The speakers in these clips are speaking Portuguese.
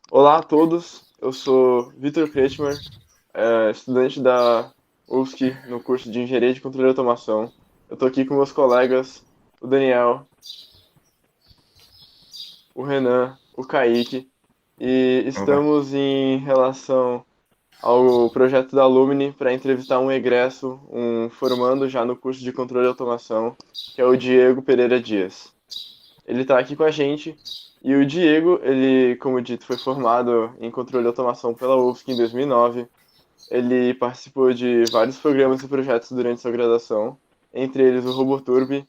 Olá a todos, eu sou Vitor Kretschmer, estudante da UFSC no curso de Engenharia de Controle e Automação. Eu estou aqui com meus colegas, o Daniel, o Renan, o Kaique, e Opa. estamos em relação ao projeto da Alumni para entrevistar um egresso, um formando já no curso de Controle e Automação, que é o Diego Pereira Dias. Ele está aqui com a gente. E o Diego, ele, como dito, foi formado em controle de automação pela UFSC em 2009. Ele participou de vários programas e projetos durante sua graduação, entre eles o RoboTurb,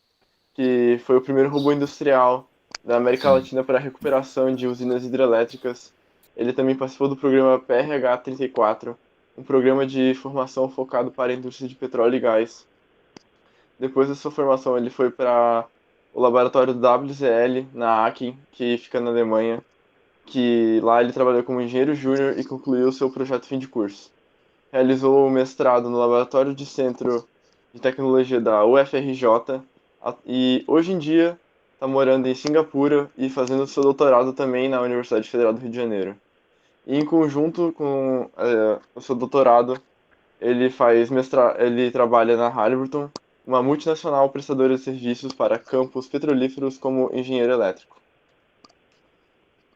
que foi o primeiro robô industrial da América Sim. Latina para recuperação de usinas hidrelétricas. Ele também participou do programa PRH-34, um programa de formação focado para a indústria de petróleo e gás. Depois da sua formação, ele foi para o laboratório WZL na Aachen, que fica na Alemanha, que lá ele trabalhou como engenheiro júnior e concluiu seu projeto fim de curso. Realizou o mestrado no Laboratório de Centro de Tecnologia da UFRJ e hoje em dia está morando em Singapura e fazendo seu doutorado também na Universidade Federal do Rio de Janeiro. E em conjunto com o seu doutorado, ele trabalha na Halliburton, uma multinacional prestadora de serviços para campos petrolíferos como engenheiro elétrico.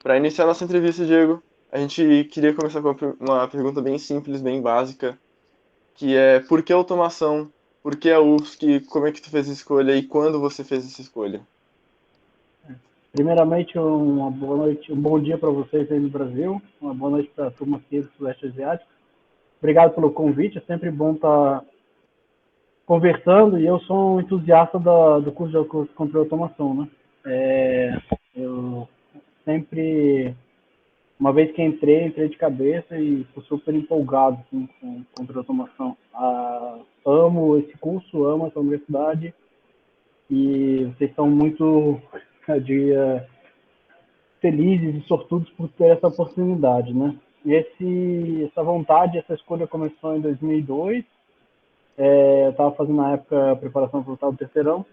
Para iniciar nossa entrevista, Diego, a gente queria começar com uma pergunta bem simples, bem básica, que é por que automação? Por que a UFSC? Como é que tu fez a escolha e quando você fez essa escolha? Primeiramente, uma boa noite, um bom dia para vocês aí no Brasil, uma boa noite para a turma aqui do Sudeste Asiático. Obrigado pelo convite, é sempre bom estar conversando e eu sou um entusiasta do curso de controle de automação, né? Eu sempre, uma vez que entrei de cabeça e estou super empolgado com controle de automação. Amo esse curso, amo essa universidade e vocês são muito de felizes e sortudos por ter essa oportunidade, né? Essa vontade, essa escolha começou em 2002. Eu estava fazendo na época a preparação para o terceirão,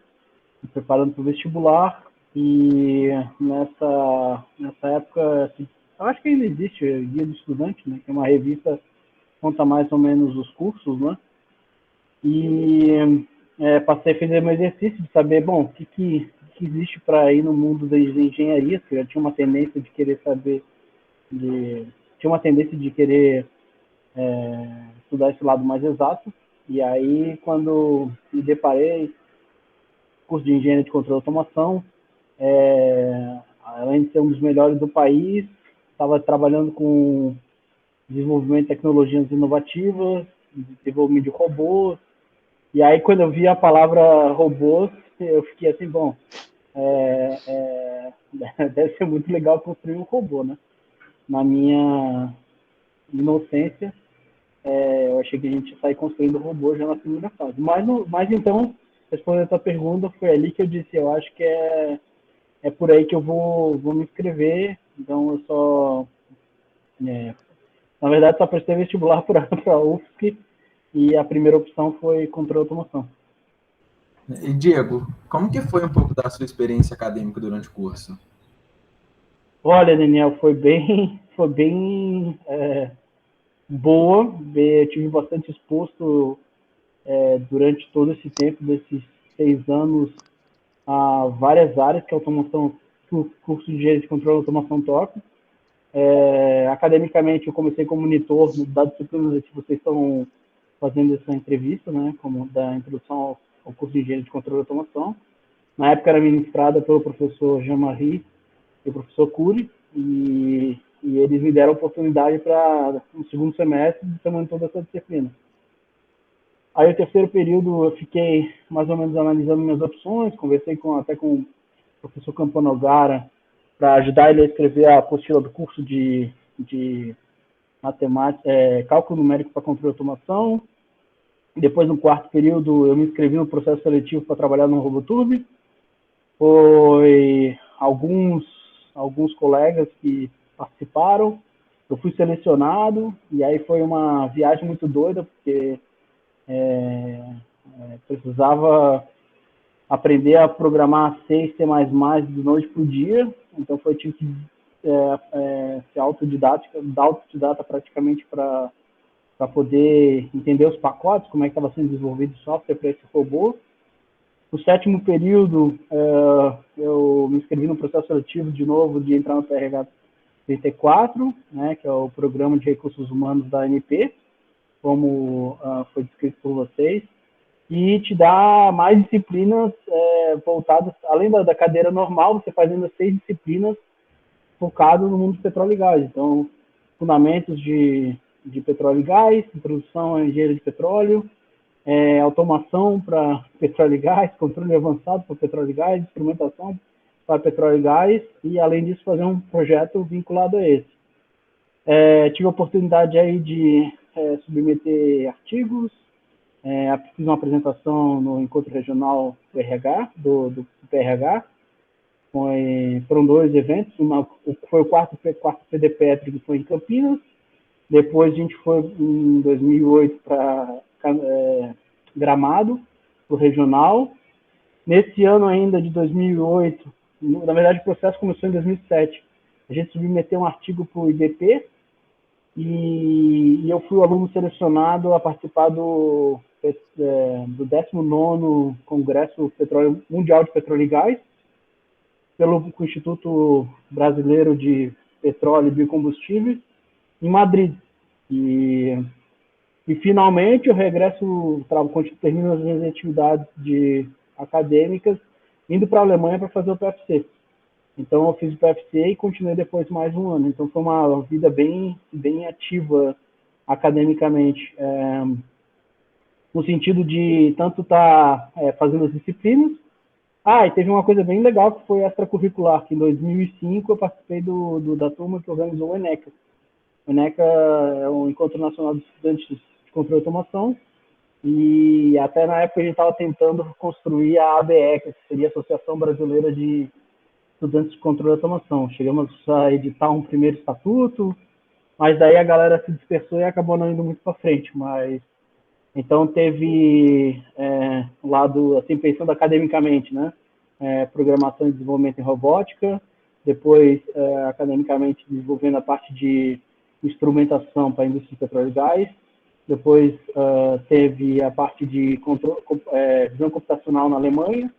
me preparando para o vestibular e nessa época, assim, eu acho que ainda existe o Guia do Estudante, né? Que é uma revista que conta mais ou menos os cursos, né? E passei a fazer meu exercício de saber, bom, que existe para ir no mundo das engenharias, que eu já tinha uma tendência de querer saber de tinha uma tendência de querer estudar esse lado mais exato. E aí, quando me deparei curso de engenharia de controle de automação, além de ser um dos melhores do país, estava trabalhando com desenvolvimento de tecnologias inovativas, desenvolvimento de robôs. E aí, quando eu vi a palavra robôs, eu fiquei assim, bom, é, é, deve ser muito legal construir um robô, né? Na minha inocência, eu achei que a gente ia sair construindo robô já na primeira fase. Mas então, respondendo a tua pergunta, foi ali que eu disse, eu acho que é por aí que eu vou me inscrever. Então, eu só, é, na verdade, só prestei vestibular para a UFSC e a primeira opção foi controle de automação. E Diego, como que foi um pouco da sua experiência acadêmica durante o curso? Olha, Daniel, foi bem boa. Eu tive bastante exposto durante todo esse tempo, desses 6 anos, a várias áreas que a automação, que o curso de engenharia de controle de automação toca. Academicamente, eu comecei como monitor da disciplina que vocês estão fazendo essa entrevista, né, como da introdução ao curso de engenharia de controle de automação. Na época era ministrada pelo professor Jean-Marie e o professor Cury, e eles me deram a oportunidade para, no segundo semestre, de ser monitor dessa disciplina. Aí, o terceiro período, eu fiquei mais ou menos analisando minhas opções, conversei até com o professor Campanogara para ajudar ele a escrever a apostila do curso de matemática, cálculo numérico para controle de automação. Depois, no quarto período, eu me inscrevi no processo seletivo para trabalhar no RoboTurb. Foi alguns colegas que participaram. Eu fui selecionado e aí foi uma viagem muito doida, porque precisava aprender a programar C e C++ de noite para o dia. Então, tive que ser autodidata praticamente para poder entender os pacotes, como é que estava sendo desenvolvido o software para esse robô. No 7º período, eu me inscrevi no processo seletivo de novo de entrar no PRH 34, né, que é o Programa de Recursos Humanos da ANP, como foi descrito por vocês, e te dá mais disciplinas voltadas, além da cadeira normal, você faz ainda 6 disciplinas focadas no mundo do petróleo e gás. Então, fundamentos de petróleo e gás, introdução à engenharia de petróleo, automação para petróleo e gás, controle avançado para petróleo e gás, instrumentação para petróleo e gás, e além disso fazer um projeto vinculado a esse. Tive a oportunidade aí de submeter artigos, fiz uma apresentação no encontro regional do RH, do PRH, foram 2 eventos, foi o quarto PDPetri, que foi em Campinas, depois a gente foi em 2008 para Gramado, para o regional. Nesse ano ainda de 2008, na verdade o processo começou em 2007, a gente submeteu um artigo para o IDP e eu fui o aluno selecionado a participar do 19º Congresso Mundial de Petróleo e Gás, pelo Instituto Brasileiro de Petróleo e Biocombustíveis, em Madrid. E finalmente eu regresso, termino as minhas atividades acadêmicas, indo para a Alemanha para fazer o PFC. Então eu fiz o PFC e continuei depois mais um ano. Então foi uma vida bem ativa academicamente, no sentido de tanto estar fazendo as disciplinas. E teve uma coisa bem legal que foi extracurricular, que em 2005 eu participei da turma que organizou o ENECA. O ENECA é o Encontro Nacional dos Estudantes de Controle e Automação, e até na época a gente estava tentando construir a ABE, que seria a Associação Brasileira de Estudantes de Controle e Automação. Chegamos a editar um primeiro estatuto, mas daí a galera se dispersou e acabou não indo muito para frente. Então teve lado, assim, pensando academicamente, né? Programação e desenvolvimento em robótica, depois academicamente desenvolvendo a parte de instrumentação para a indústria de petróleo e gás, depois teve a parte de visão computacional na Alemanha,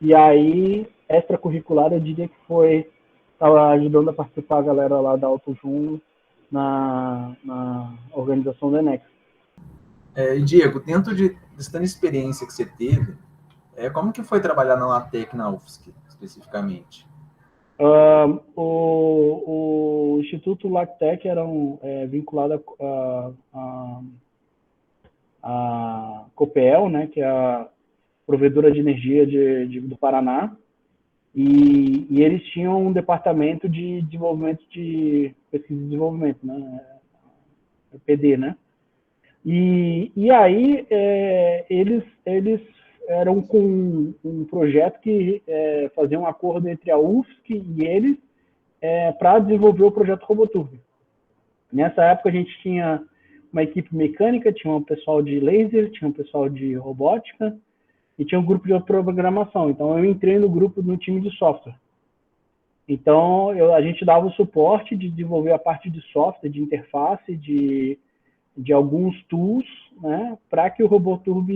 e aí extracurricular eu diria que estava ajudando a participar a galera lá da AutoJun na organização do ENEX. Diego, dentro dessa experiência que você teve, como que foi trabalhar na LATEC, na UFSC, especificamente? O Instituto LATEC era vinculado a Copel, né, que é a provedora de energia do Paraná, e eles tinham um departamento de desenvolvimento de pesquisa e desenvolvimento, né, PD, né? E aí eles eram com um projeto que fazia um acordo entre a UFSC e eles para desenvolver o projeto Roboturbo. Nessa época a gente tinha uma equipe mecânica, tinha um pessoal de laser, tinha um pessoal de robótica e tinha um grupo de programação. Então eu entrei no time de software. Então a gente dava o suporte de desenvolver a parte de software, de interface, de alguns tools, né, para que o Roboturbo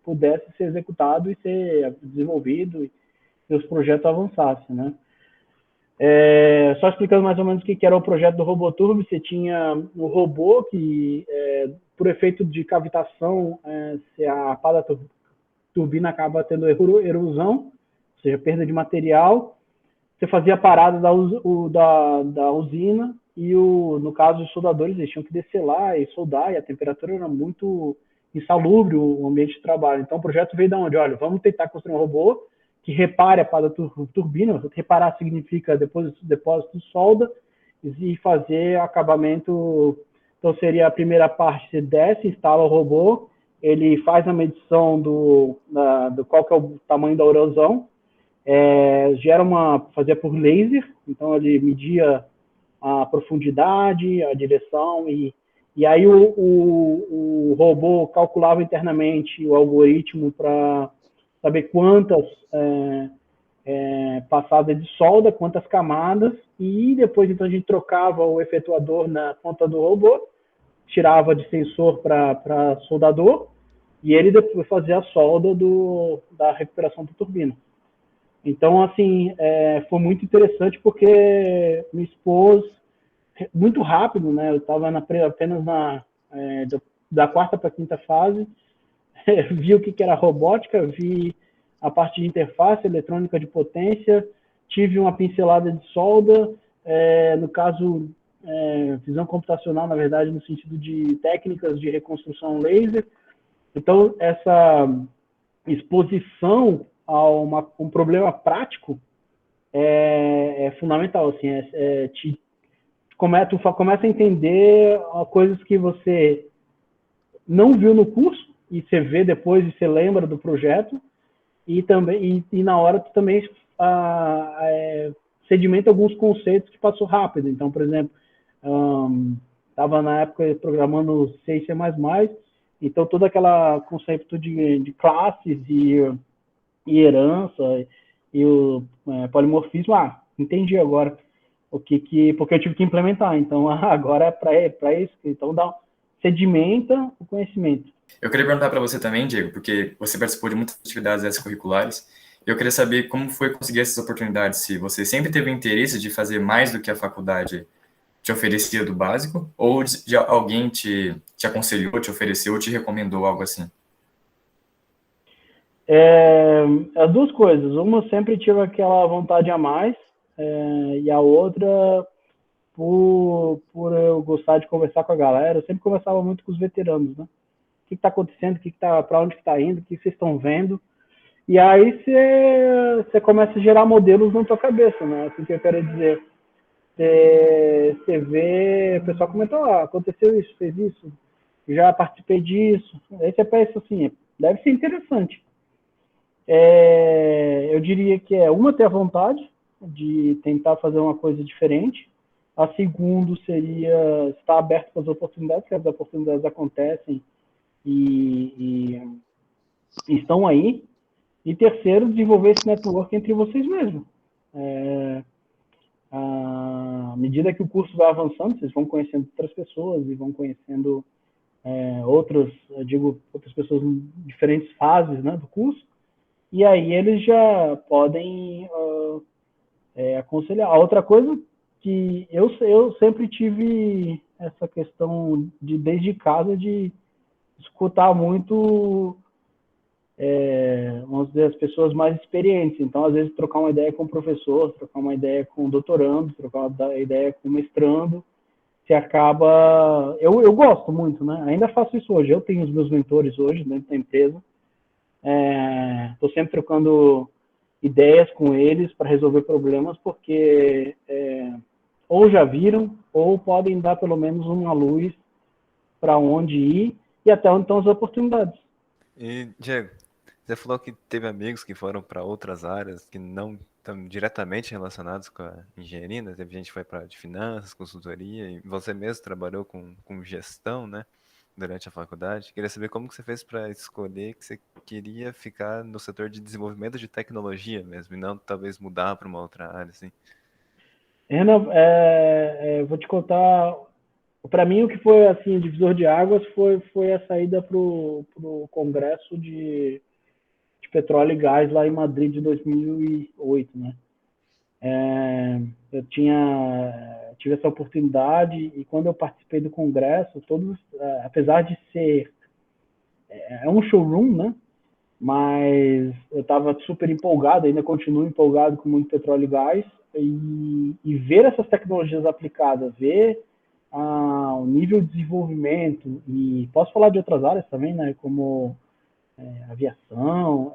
pudesse ser executado e ser desenvolvido e os projetos avançassem, né. Só explicando mais ou menos o que era o projeto do Roboturbo, você tinha um robô que, por efeito de cavitação, se a pá da turbina acaba tendo erosão, ou seja, perda de material, você fazia a parada da usina e, no caso, os soldadores eles tinham que descer lá e soldar, e a temperatura era muito insalubre, o ambiente de trabalho. Então, o projeto veio de onde? Olha, vamos tentar construir um robô que repare a pá da turbina. Reparar significa depósito de solda e fazer acabamento. Então, seria a primeira parte, você desce, instala o robô, ele faz a medição do qual que é o tamanho da erosão, fazia por laser, então ele media a profundidade, a direção, e aí o robô calculava internamente o algoritmo para saber quantas passada de solda, quantas camadas, e depois então a gente trocava o efetuador na ponta do robô, tirava de sensor para soldador, e ele depois fazia a solda da recuperação da turbina. Então, assim, foi muito interessante porque me expôs muito rápido, né? Eu estava apenas da quarta para a quinta fase, vi o que era robótica, vi a parte de interface, eletrônica de potência, tive uma pincelada de solda, no caso, visão computacional, na verdade, no sentido de técnicas de reconstrução laser. Então, essa exposição a um problema prático é fundamental, assim, tu começa a entender coisas que você não viu no curso, e você vê depois e você lembra do projeto, e também e na hora tu também sedimenta alguns conceitos que passou rápido. Então, por exemplo, estava na época programando C e C++, então todo aquele conceito de classes e herança e o polimorfismo, entendi agora porque eu tive que implementar. Então, agora é para isso. Então, sedimenta o conhecimento. Eu queria perguntar para você também, Diego, porque você participou de muitas atividades extracurriculares. Eu queria saber como foi conseguir essas oportunidades, se você sempre teve interesse de fazer mais do que a faculdade te oferecia do básico, ou alguém te aconselhou, te ofereceu, ou te recomendou algo assim? As duas coisas. Uma, eu sempre tive aquela vontade a mais, e a outra, por eu gostar de conversar com a galera. Eu sempre conversava muito com os veteranos, né? O que está acontecendo, para onde que está indo, o que vocês estão vendo. E aí você começa a gerar modelos na tua cabeça, né? Assim que eu quero dizer. Você vê, o pessoal comentou, aconteceu isso, fez isso, já participei disso. Aí você pensa assim, deve ser interessante. Eu diria que uma, ter a vontade de tentar fazer uma coisa diferente. A segunda seria estar aberto para as oportunidades, que as oportunidades acontecem e estão aí. E terceiro, desenvolver esse network entre vocês mesmos. À medida que o curso vai avançando, vocês vão conhecendo outras pessoas e vão conhecendo outras pessoas em diferentes fases, né, do curso. E aí eles já podem aconselhar. A outra coisa que eu sempre tive essa questão desde casa, de escutar muito, vamos dizer, as pessoas mais experientes. Então, às vezes, trocar uma ideia com o professor, trocar uma ideia com o doutorando, trocar uma ideia com o mestrando, você acaba... Eu gosto muito, né? Ainda faço isso hoje. Eu tenho os meus mentores hoje dentro da empresa. Estou sempre trocando ideias com eles para resolver problemas, porque ou já viram, ou podem dar pelo menos uma luz para onde ir e até onde estão as oportunidades. E, Diego, você falou que teve amigos que foram para outras áreas que não estão diretamente relacionados com a engenharia, né? Teve gente que foi para de finanças, consultoria, e você mesmo trabalhou com gestão, né, durante a faculdade. Queria saber como que você fez para escolher que você queria ficar no setor de desenvolvimento de tecnologia mesmo, e não talvez mudar para uma outra área, assim. Renan, vou te contar. Para mim, o que foi assim, divisor de águas foi a saída para o Congresso de Petróleo e Gás lá em Madrid de 2008, né? Eu tive essa oportunidade, e quando eu participei do congresso, apesar de ser um showroom, né? Mas eu estava super empolgado, ainda continuo empolgado com muito petróleo e gás, e ver essas tecnologias aplicadas, ver o nível de desenvolvimento, e posso falar de outras áreas também, né? Como aviação,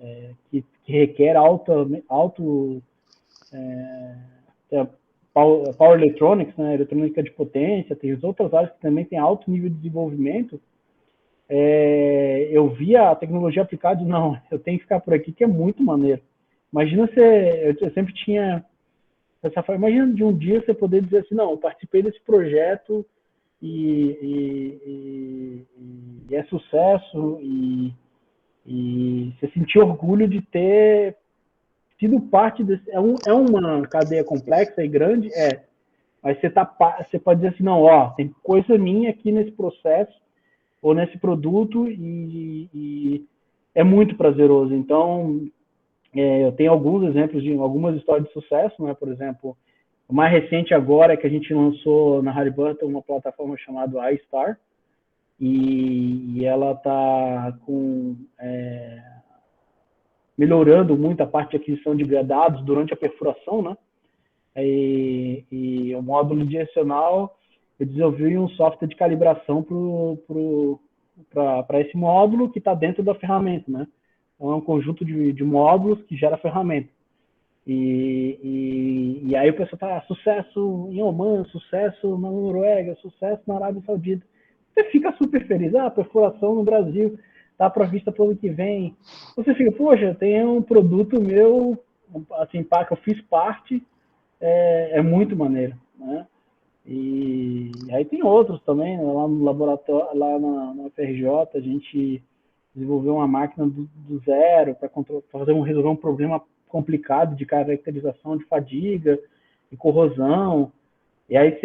que requer power electronics, né, eletrônica de potência, tem outras áreas que também tem alto nível de desenvolvimento. Eu via a tecnologia aplicada e não, eu tenho que ficar por aqui, que é muito maneiro. Imagina eu sempre tinha essa forma, imagina de um dia você poder dizer assim, não, eu participei desse projeto e é sucesso, e você sentir orgulho de ter sido parte desse... É uma cadeia complexa e grande, mas você pode dizer assim, não, ó, tem coisa minha aqui nesse processo ou nesse produto e é muito prazeroso. Então, eu tenho alguns exemplos de algumas histórias de sucesso, né? Por exemplo, o mais recente agora é que a gente lançou na Halliburton uma plataforma chamada iStar, e ela está melhorando muito a parte de aquisição de dados durante a perfuração, né? E o módulo direcional, eu desenvolvi um software de calibração para esse módulo que está dentro da ferramenta, né? Então, é um conjunto de módulos que gera a ferramenta. E aí o pessoal tá, sucesso em Oman, sucesso na Noruega, sucesso na Arábia Saudita. Você fica super feliz, perfuração no Brasil, tá prevista para o ano que vem. Você fica, poxa, tem um produto meu, assim, que eu fiz parte, é muito maneiro, né? E aí tem outros também, né? Lá no laboratório, lá na FRJ, a gente desenvolveu uma máquina do zero para resolver um problema complicado de caracterização de fadiga e corrosão. E aí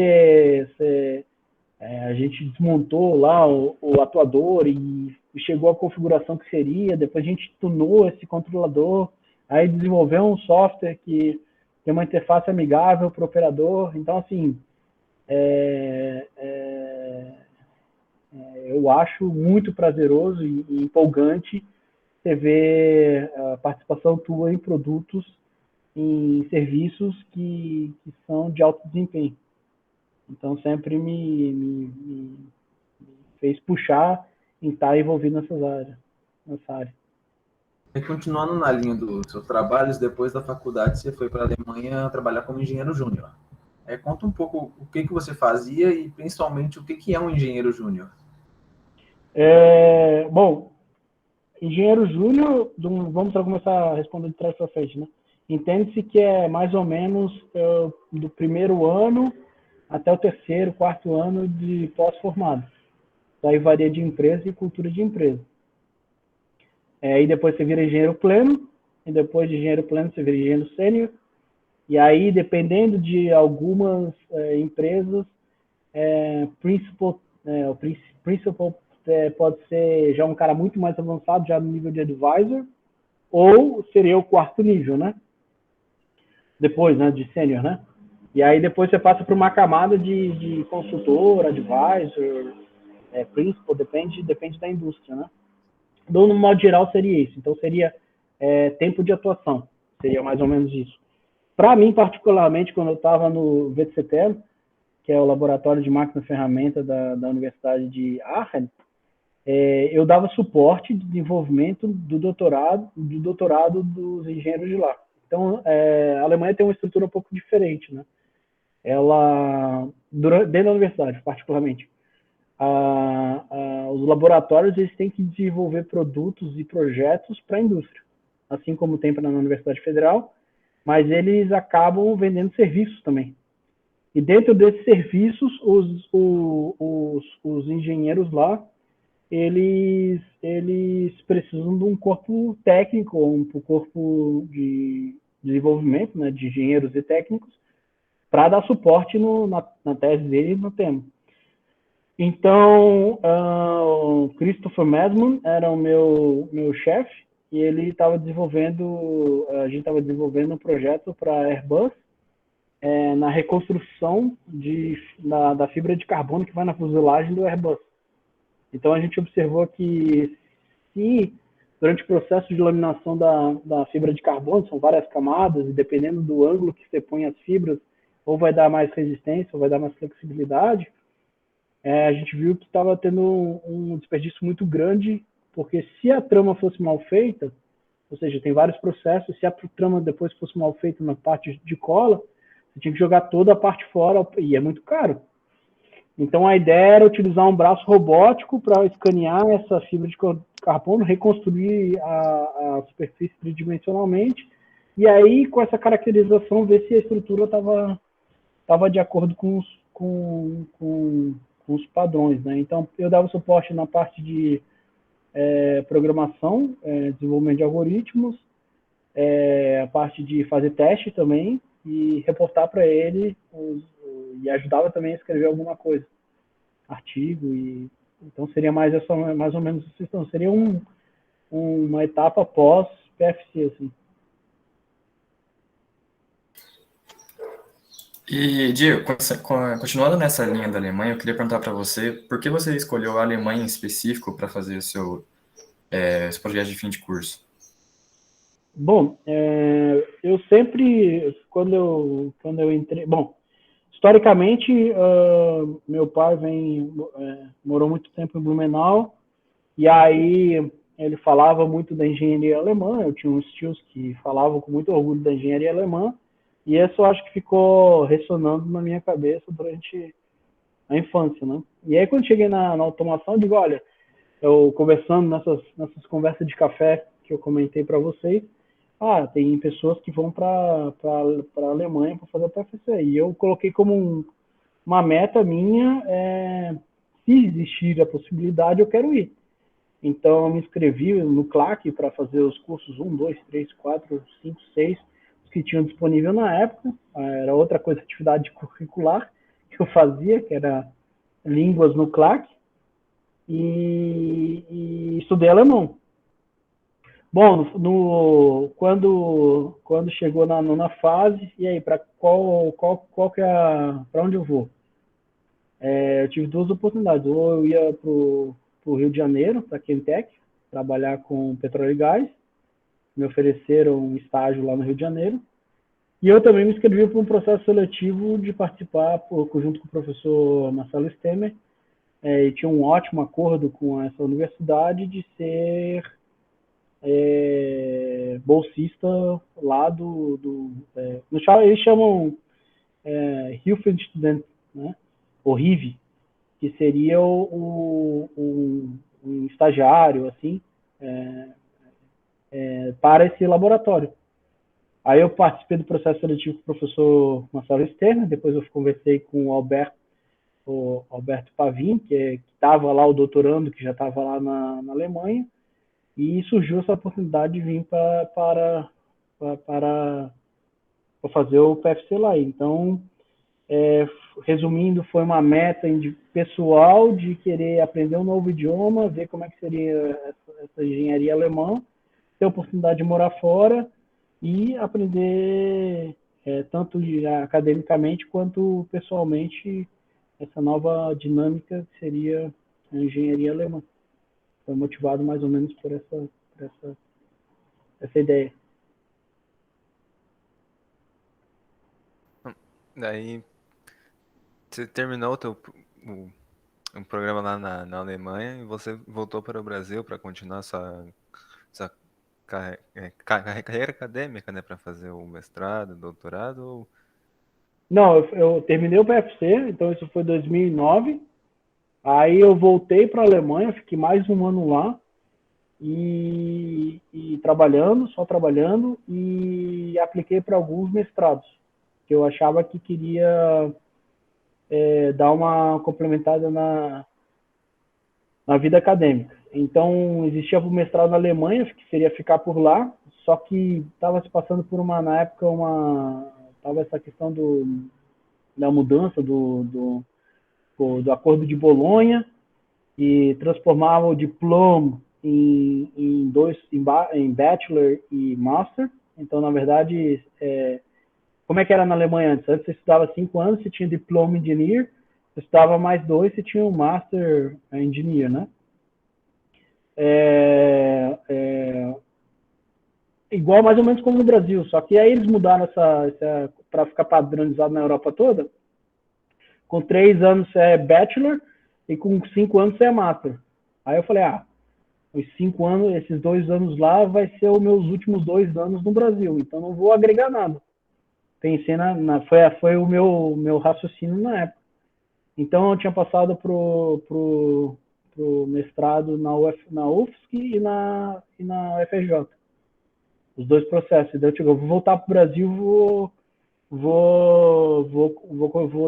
a gente desmontou lá o atuador e chegou à configuração que seria, depois a gente tunou esse controlador, aí desenvolveu um software que tem uma interface amigável para o operador. Então, assim, eu acho muito prazeroso e empolgante você ver a participação tua em produtos, em serviços que são de alto desempenho. Então, sempre me fez puxar em estar envolvido nessa área. E continuando na linha dos seus trabalhos, depois da faculdade você foi para a Alemanha trabalhar como engenheiro júnior. Conta um pouco o que você fazia e principalmente o que é um engenheiro júnior. Bom, engenheiro júnior, vamos começar a responder de trás para frente, né? Entende-se que é mais ou menos do primeiro ano até o terceiro, quarto ano de pós-formado. Daí varia de empresa e cultura de empresa. E depois você vira engenheiro pleno, e depois de engenheiro pleno você vira engenheiro sênior. E aí, dependendo de algumas empresas, o principal pode ser já um cara muito mais avançado, já no nível de advisor, ou seria o quarto nível, né? Depois, né, de sênior, né? E aí depois você passa para uma camada de consultor, advisor, principal, depende da indústria, né? No modo geral seria isso. Então seria tempo de atuação, seria mais ou menos isso. Para mim, particularmente, quando eu estava no VTCT, que é o Laboratório de Máquina e Ferramenta da Universidade de Aachen, eu dava suporte de desenvolvimento do doutorado dos engenheiros de lá. Então, a Alemanha tem uma estrutura um pouco diferente, né? Dentro da universidade, particularmente, os laboratórios eles têm que desenvolver produtos e projetos para a indústria, assim como tem na Universidade Federal, mas eles acabam vendendo serviços também. E dentro desses serviços, os engenheiros lá, eles precisam de um corpo técnico, um corpo de desenvolvimento, né, de engenheiros e técnicos, para dar suporte na tese dele e no tema. Então, o Christopher Mesman era o meu chefe, e ele estava a gente estava desenvolvendo um projeto para a Airbus, na reconstrução da fibra de carbono que vai na fuselagem do Airbus. Então, a gente observou que se, durante o processo de laminação da fibra de carbono, são várias camadas, e dependendo do ângulo que você põe as fibras, ou vai dar mais resistência, ou vai dar mais flexibilidade, a gente viu que estava tendo um desperdício muito grande, porque se a trama fosse mal feita, ou seja, tem vários processos, se a trama depois fosse mal feita na parte de cola, você tinha que jogar toda a parte fora, e é muito caro. Então, a ideia era utilizar um braço robótico para escanear essa fibra de carbono, reconstruir a superfície tridimensionalmente, e aí, com essa caracterização, ver se a estrutura estava de acordo com os padrões, né? Então, eu dava suporte na parte de programação, desenvolvimento de algoritmos, a parte de fazer teste também e reportar para ele, e ajudava também a escrever alguma coisa, artigo, e então seria mais ou menos essa questão. Seria uma etapa pós PFC, assim. E, Diego, continuando nessa linha da Alemanha, eu queria perguntar para você, por que você escolheu a Alemanha em específico para fazer o seu projeto de fim de curso? Bom, eu sempre, quando eu entrei... Bom, historicamente, meu pai morou muito tempo em Blumenau, e aí ele falava muito da engenharia alemã. Eu tinha uns tios que falavam com muito orgulho da engenharia alemã, e isso eu acho que ficou ressonando na minha cabeça durante a infância, né? E aí quando cheguei na automação, eu digo, olha, eu conversando nessas conversas de café que eu comentei para vocês, tem pessoas que vão para a Alemanha para fazer a PFC, e eu coloquei como uma meta minha, se existir a possibilidade, eu quero ir. Então, eu me inscrevi no CLAC para fazer os cursos 1, 2, 3, 4, 5, 6, os que tinham disponível na época. Era outra coisa, atividade curricular que eu fazia, que era línguas no CLAC, e estudei alemão. Bom, quando chegou na nona fase, e aí, para qual que é para onde eu vou? Eu tive duas oportunidades. Ou eu ia para o Rio de Janeiro, para a Chemtech, trabalhar com petróleo e gás. Me ofereceram um estágio lá no Rio de Janeiro. E eu também me inscrevi para um processo seletivo de participar, junto com o professor Marcelo Stemmer, e tinha um ótimo acordo com essa universidade de ser bolsista lá eles chamam Hilfsstudent, né? O RIV, que seria um estagiário, assim, para esse laboratório. Aí eu participei do processo seletivo com o professor Marcelo Sterner, depois eu conversei com o Alberto Pavin, que estava lá, o doutorando, que já estava lá na Alemanha, e surgiu essa oportunidade de vir para fazer o PFC lá. Então, resumindo, foi uma meta pessoal de querer aprender um novo idioma, ver como é que seria essa engenharia alemã, ter a oportunidade de morar fora e aprender tanto academicamente quanto pessoalmente essa nova dinâmica que seria a engenharia alemã. Foi motivado mais ou menos por essa ideia. Daí você terminou o programa lá na Alemanha e você voltou para o Brasil para continuar sua carreira acadêmica, né, para fazer o mestrado, doutorado? Ou... Não, eu terminei o PFC, então isso foi 2009. Aí eu voltei para a Alemanha, fiquei mais um ano lá e só trabalhando, e apliquei para alguns mestrados, que eu achava que queria dar uma complementada na vida acadêmica. Então, existia o mestrado na Alemanha, que seria ficar por lá, só que estava se passando por na época, estava essa questão da mudança do Acordo de Bolonha, e transformava o diploma em Bachelor e Master. Então, na verdade, como é que era na Alemanha antes? Antes você estudava 5 anos, você tinha Diploma Engineer, você estudava mais 2, você tinha o Master Engineer, né? Igual mais ou menos como no Brasil, só que aí eles mudaram para ficar padronizado na Europa toda. Com 3 anos você é Bachelor e com 5 anos você é Master. Aí eu falei, os 5 anos, esses 2 anos lá vai ser os meus últimos 2 anos no Brasil, então não vou agregar nada. Pensei foi o meu raciocínio na época. Então eu tinha passado pro mestrado na UFSC e na UFRJ. Os dois processos. Então eu vou voltar pro Brasil, vou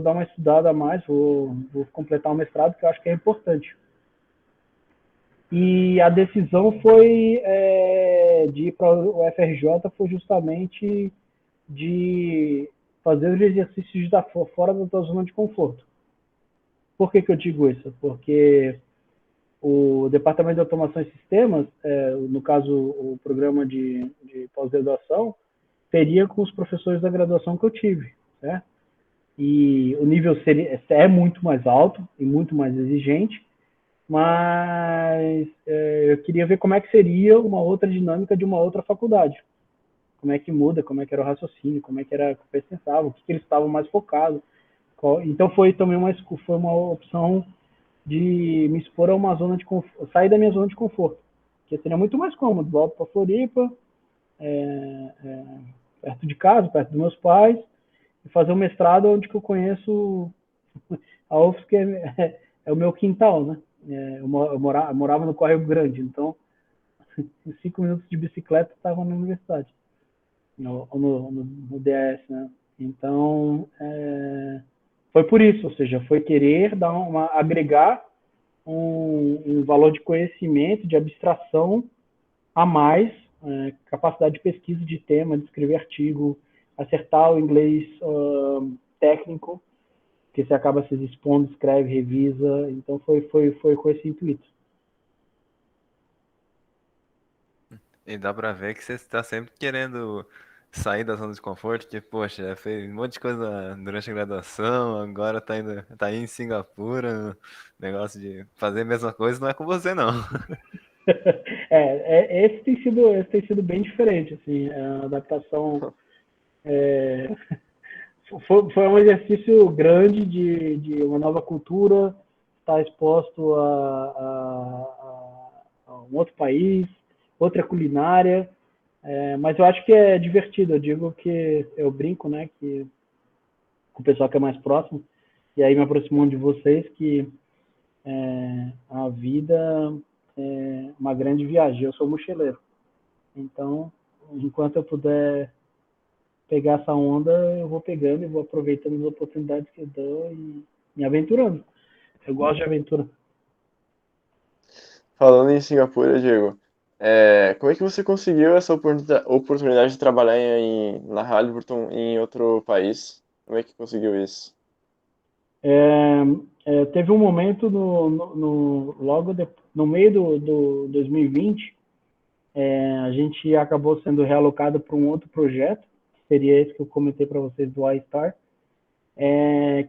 dar uma estudada a mais, vou completar o mestrado, que eu acho que é importante. E a decisão foi de ir para o FRJ foi justamente de fazer os exercícios de estar fora da tua zona de conforto. Por que eu digo isso? Porque o Departamento de Automação e Sistemas, no caso o programa de pós-graduação, teria com os professores da graduação que eu tive, certo? E o nível é muito mais alto e muito mais exigente, mas eu queria ver como é que seria uma outra dinâmica de uma outra faculdade. Como é que muda, como é que era o raciocínio, como é que era o que eles pensavam, o que eles estavam mais focados. Então foi também uma opção de me expor a uma zona de conforto, sair da minha zona de conforto, que seria muito mais cômodo, volto para Floripa, perto de casa, perto dos meus pais, e fazer um mestrado onde que eu conheço a UFSC, que é o meu quintal, né? Eu morava no Córrego Grande, então em 5 minutos de bicicleta estava na universidade, no DS, né? Então foi por isso, ou seja, foi querer agregar um valor de conhecimento, de abstração a mais, capacidade de pesquisa de tema, de escrever artigo, acertar o inglês técnico, que você acaba se expondo, escreve, revisa. Então foi com esse intuito. E dá pra ver que você está sempre querendo sair da zona de conforto, que, poxa, já fez um monte de coisa durante a graduação, agora tá aí em Singapura, negócio de fazer a mesma coisa não é com você, não. Esse tem sido bem diferente, assim, a adaptação foi um exercício grande de uma nova cultura, estar exposto a um outro país, outra culinária, mas eu acho que é divertido. Eu digo que eu brinco, né, que com o pessoal que é mais próximo, e aí me aproximando de vocês, que a vida é uma grande viagem. Eu sou mochileiro, então enquanto eu puder pegar essa onda, eu vou pegando e vou aproveitando as oportunidades que eu dou e me aventurando. Eu gosto de aventura. Falando em Singapura, Diego, como é que você conseguiu essa oportunidade de trabalhar na Halliburton em outro país? Como é que conseguiu isso? Teve um momento no meio do 2020, a gente acabou sendo realocado para um outro projeto, que seria esse que eu comentei para vocês do iStar,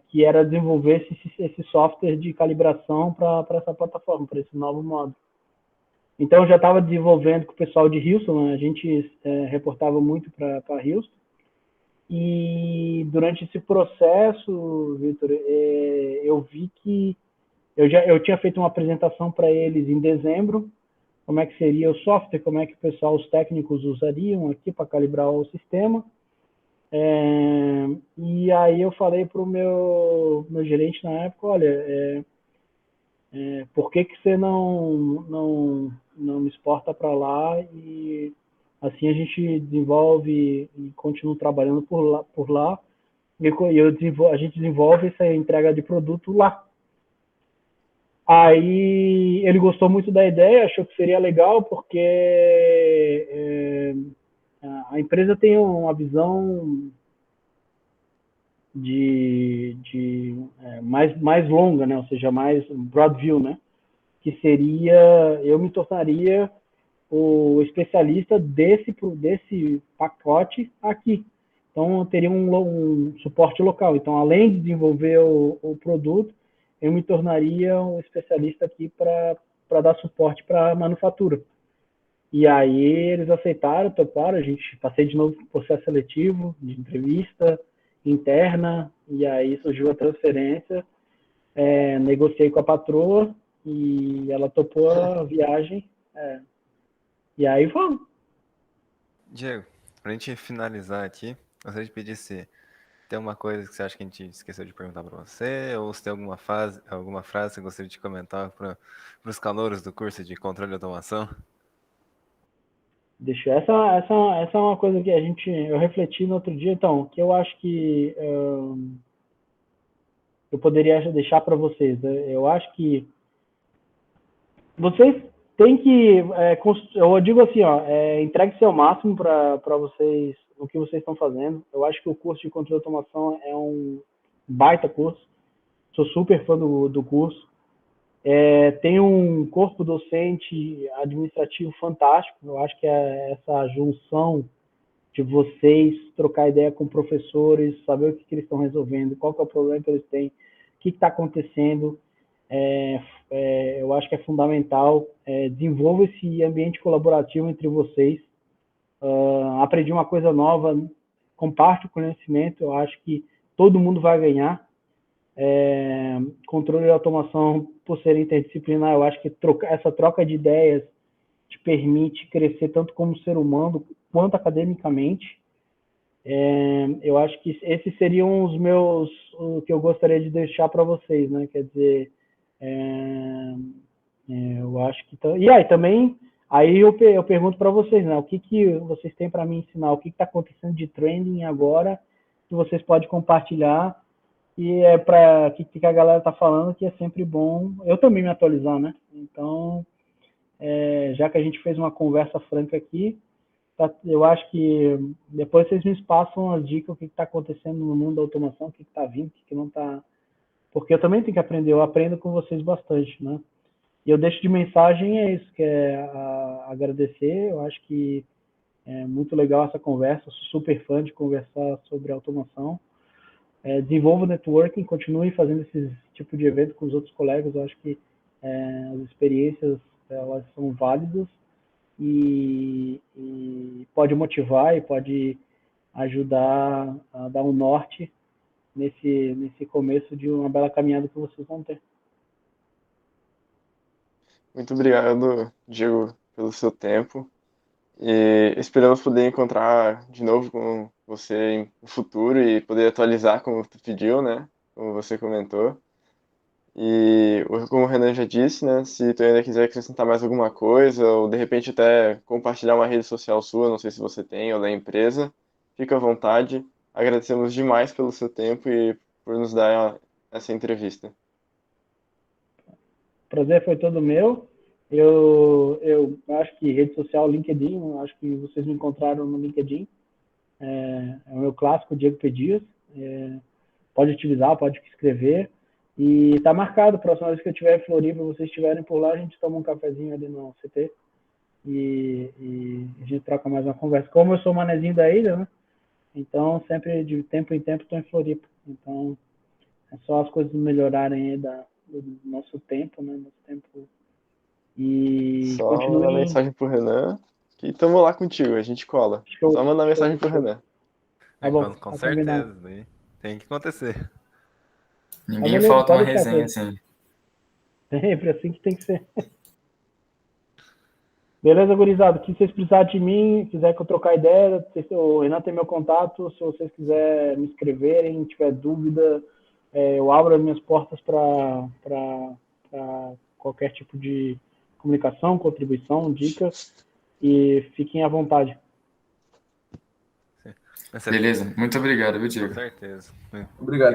que era desenvolver esse software de calibração para essa plataforma, para esse novo modo. Então, eu já estava desenvolvendo com o pessoal de Houston, né? A gente reportava muito para Houston, e durante esse processo, Vitor, eu vi que eu tinha feito uma apresentação para eles em dezembro, como é que seria o software, como é que o pessoal, os técnicos usariam aqui para calibrar o sistema. E aí eu falei para o meu gerente na época, olha, por que você não me exporta para lá e assim a gente desenvolve e continua trabalhando por lá e a gente desenvolve essa entrega de produto lá. Aí ele gostou muito da ideia, achou que seria legal, porque a empresa tem uma visão mais longa, né? Ou seja, mais broad view, né? Que seria, eu me tornaria o especialista desse pacote aqui. Então, eu teria um suporte local. Então, além de desenvolver o produto, eu me tornaria um especialista aqui para dar suporte para a manufatura. E aí eles aceitaram, toparam, a gente passei de novo por processo seletivo, de entrevista interna, e aí surgiu a transferência, negociei com a patroa e ela topou a viagem, e aí vamos. Diego, pra gente finalizar aqui, gostaria de pedir se tem uma coisa que você acha que a gente esqueceu de perguntar para você, ou se tem alguma frase que você gostaria de comentar para os calouros do curso de controle de automação? Deixa, essa é uma coisa que eu refleti no outro dia, então, que eu acho que eu poderia deixar para vocês. Eu acho que vocês tem que, eu digo assim, entregue seu máximo para vocês, no que vocês estão fazendo. Eu acho que o curso de controle de automação é um baita curso. Sou super fã do curso. Tem um corpo docente administrativo fantástico. Eu acho que essa junção de vocês trocar ideia com professores, saber o que eles estão resolvendo, qual que é o problema que eles têm, o que está acontecendo, eu acho que é fundamental. Desenvolva esse ambiente colaborativo entre vocês. Aprendi uma coisa nova, comparte o conhecimento, eu acho que todo mundo vai ganhar. Controle de automação, por ser interdisciplinar, eu acho que essa troca de ideias te permite crescer tanto como ser humano quanto academicamente. Eu acho que esses seriam o que eu gostaria de deixar para vocês, né? Quer dizer, eu acho que... E aí, também, eu pergunto para vocês, né? O que vocês têm para me ensinar? O que está acontecendo de trending agora que vocês podem compartilhar? E para que a galera está falando, que é sempre bom eu também me atualizar, né? Então, já que a gente fez uma conversa franca aqui, eu acho que depois vocês me passam as dicas, o que está acontecendo no mundo da automação, o que está vindo, o que não está... Porque eu também tenho que aprender, eu aprendo com vocês bastante, né? E eu deixo de mensagem isso, que é agradecer. Eu acho que é muito legal essa conversa, eu sou super fã de conversar sobre automação. Desenvolva o networking, continue fazendo esse tipo de evento com os outros colegas. Eu acho que as experiências, elas são válidas e pode motivar e pode ajudar a dar um norte nesse começo de uma bela caminhada que vocês vão ter. Muito obrigado, Diego, pelo seu tempo. E esperamos poder encontrar de novo com você no futuro e poder atualizar como tu pediu, né? Como você comentou. E como o Renan já disse, né? Se tu ainda quiser acrescentar mais alguma coisa, ou de repente até compartilhar uma rede social sua, não sei se você tem, ou da empresa, fica à vontade. Agradecemos demais pelo seu tempo e por nos dar essa entrevista. O prazer foi todo meu. Eu acho que rede social, LinkedIn, eu acho que vocês me encontraram no LinkedIn. É o meu clássico, Diego Pedias. Pode utilizar, pode escrever. E está marcado, a próxima vez que eu estiver em Floripa, vocês estiverem por lá, a gente toma um cafezinho ali no CT e a gente troca mais uma conversa. Como eu sou manezinho da ilha, né? Então, sempre de tempo em tempo estou em Floripa. Então, é só as coisas melhorarem aí do nosso tempo, né? Nosso tempo. E Só mandar mensagem pro Renan, que estamos lá contigo, a gente cola. Show. Só mandar mensagem pro Renan. Tá bom, Com tá certeza, combinado. né? Tem que acontecer. Ninguém beleza, falta uma pode deixar, resenha Pedro. assim. Sempre assim que tem que ser. Beleza, gurizada? Se vocês precisarem de mim, quiser que eu trocar ideia, o Renan tem meu contato. Se vocês quiserem me escreverem, tiver dúvida, eu abro as minhas portas para qualquer tipo de comunicação, contribuição, dicas, e fiquem à vontade. Você- Beleza, muito obrigado, viu, Com Diego? certeza. Obrigado.